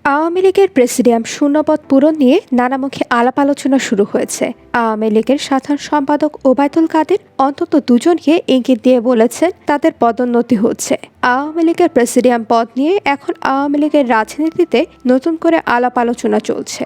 আওয়ামী লীগের প্রেসিডিয়াম শূন্যপদ পূরণ নিয়ে নানামুখী আলাপ আলোচনা শুরু হয়েছে। আওয়ামী লীগের সাধারণ সম্পাদক ওবায়দুল কাদের অন্তত দুজনকে ইঙ্গিত দিয়ে বলেছেন তাদের পদোন্নতি হচ্ছে। আওয়ামী লীগের প্রেসিডিয়াম পদ নিয়ে এখন আওয়ামী লীগের রাজনীতিতে নতুন করে আলাপ আলোচনা চলছে।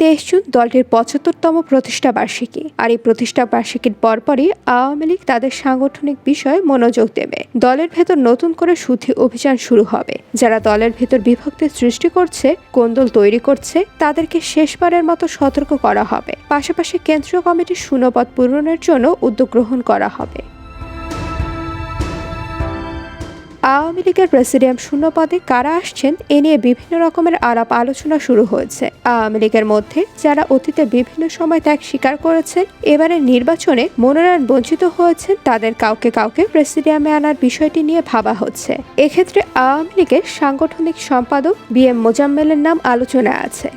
23 জুন দলটির 75তম প্রতিষ্ঠা বার্ষিকী, আর এই প্রতিষ্ঠা বার্ষিকীর পরপরই আওয়ামী লীগ তাদের সাংগঠনিক বিষয়ে মনোযোগ দেবে। দলের ভেতর নতুন করে শুদ্ধি অভিযান শুরু হবে। যারা দলের ভেতর বিভক্তির সৃষ্টি করছে, কোন্দল তৈরি করছে, তাদেরকে শেষবারের মতো সতর্ক করা হবে। পাশাপাশি কেন্দ্রীয় কমিটির শূন্যপদ পূরণের জন্য উদ্যোগ গ্রহণ করা হবে। আওয়ামী লীগের প্রেসিডিয়াম শূন্য পদে কারা আসছেন এ নিয়ে বিভিন্ন রকমের আলাপ আলোচনা শুরু হয়েছে। আওয়ামী লীগের মধ্যে যারা অতীতে বিভিন্ন সময় ত্যাগ স্বীকার করেছেন, এবারের নির্বাচনে মনোনয়ন বঞ্চিত হয়েছেন, তাদের কাউকে কাউকে প্রেসিডিয়ামে আনার বিষয়টি নিয়ে ভাবা হচ্ছে। এক্ষেত্রে আওয়ামী লীগের সাংগঠনিক সম্পাদক BM মোজাম্মেলের নাম আলোচনায় আছে।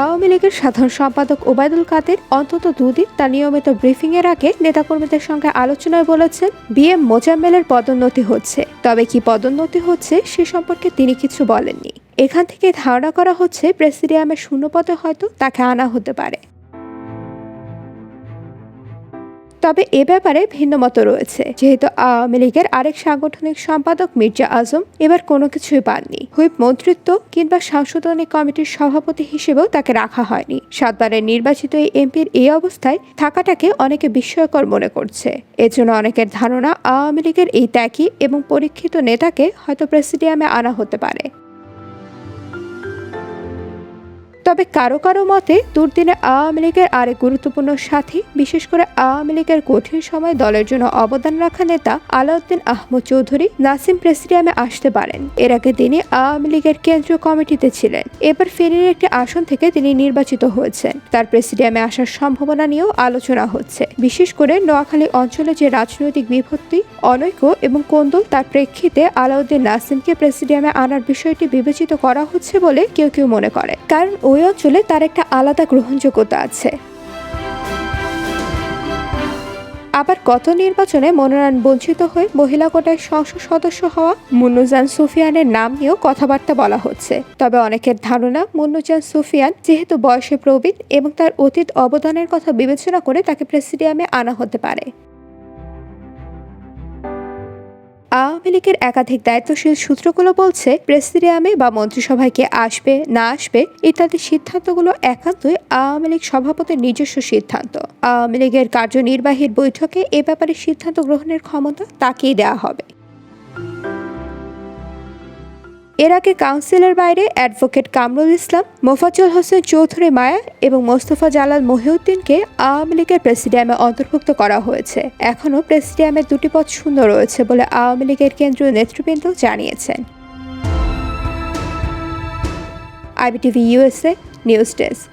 আওয়ামী লীগের সাধারণ সম্পাদক ওবায়দুল কাদের অন্তত দুদিন তার নিয়মিত ব্রিফিং এর আগে নেতাকর্মীদের সঙ্গে আলোচনায় বলেছেন BM মোজাম্মেলের পদোন্নতি হচ্ছে। তবে কি পদোন্নতি হচ্ছে সে সম্পর্কে তিনি কিছু বলেননি। এখান থেকে ধারণা করা হচ্ছে প্রেসিডিয়ামের শূন্যপদে হয়তো তাকে আনা হতে পারে। তবে এ ব্যাপারে ভিন্নমত রয়েছে, যেহেতু আওয়ামী লীগের আরেক সাংগঠনিক সম্পাদক মির্জা আজম এবার কোনো কিছুই পাননি। হুইপ মন্ত্রিত্ব কিংবা সংশোধনী কমিটির সভাপতি হিসেবেও তাকে রাখা হয়নি। 7 বারের নির্বাচিত এই এমপির এই অবস্থায় থাকাটাকে অনেকে বিস্ময়কর মনে করছে। এজন্য অনেকের ধারণা আওয়ামী লীগের এই ত্যাগী এবং পরীক্ষিত নেতাকে হয়তো প্রেসিডিয়ামে আনা হতে পারে। তবে কারো কারো মতে দুর্দিনে আওয়ামী লীগের আরেক গুরুত্বপূর্ণ সাথী, বিশেষ করে আওয়ামী লীগের কঠিন সময় দলের জন্য অবদান রাখা নেতা আলাউদ্দিন আহমদ চৌধুরী নাসিম প্রেসিডিয়ামে আসতে পারেন। এর আগে তিনি আওয়ামী লীগের কেন্দ্রীয় কমিটিতে ছিলেন। এবার ফেনীর একটি আসন থেকে তিনি নির্বাচিত হয়েছেন। তার প্রেসিডিয়ামে আসার সম্ভাবনা নিয়েও আলোচনা হচ্ছে। বিশেষ করে নোয়াখালী অঞ্চলে যে রাজনৈতিক বিভক্তি, অনৈক্য এবং কোন্দল, তার প্রেক্ষিতে আলাউদ্দিন নাসিমকে প্রেসিডিয়ামে আনার বিষয়টি বিবেচিত করা হচ্ছে বলে কেউ কেউ মনে করে, কারণ ওই অঞ্চলে তার একটা আলাদা গ্রহণযোগ্যতা আছে। আবার গত নির্বাচনে মনোনয়ন বঞ্চিত হয়ে মহিলা কোটায় সংসদ সদস্য হওয়া মুন্নুজান সুফিয়ানের নাম নিয়েও কথাবার্তা বলা হচ্ছে। তবে অনেকের ধারণা মুন্নুজান সুফিয়ান যেহেতু বয়সে প্রবীণ এবং তার অতীত অবদানের কথা বিবেচনা করে তাকে প্রেসিডিয়ামে আনা হতে পারে। আওয়ামী লীগের একাধিক দায়িত্বশীল সূত্রগুলো বলছে, প্রেসিডিয়ামে বা মন্ত্রিসভায় কে আসবে না আসবে ইত্যাদি সিদ্ধান্তগুলো একান্তই আওয়ামী লীগ সভাপতির নিজস্ব সিদ্ধান্ত। আওয়ামী লীগের কার্যনির্বাহীর বৈঠকে এ ব্যাপারে সিদ্ধান্ত গ্রহণের ক্ষমতা তাকেই দেওয়া হবে। এর আগে কাউন্সিলের বাইরে অ্যাডভোকেট কামরুল ইসলাম, মোফাজ্জল হোসেন চৌধুরী মায়া এবং মোস্তফা জালাল মহিউদ্দিনকে আওয়ামী লীগের প্রেসিডিয়ামে অন্তর্ভুক্ত করা হয়েছে। এখনও প্রেসিডিয়ামে 2টি পদ শূন্য রয়েছে বলে আওয়ামী লীগের কেন্দ্রীয় নেতৃবৃন্দ জানিয়েছেন। IBTV USA news desk.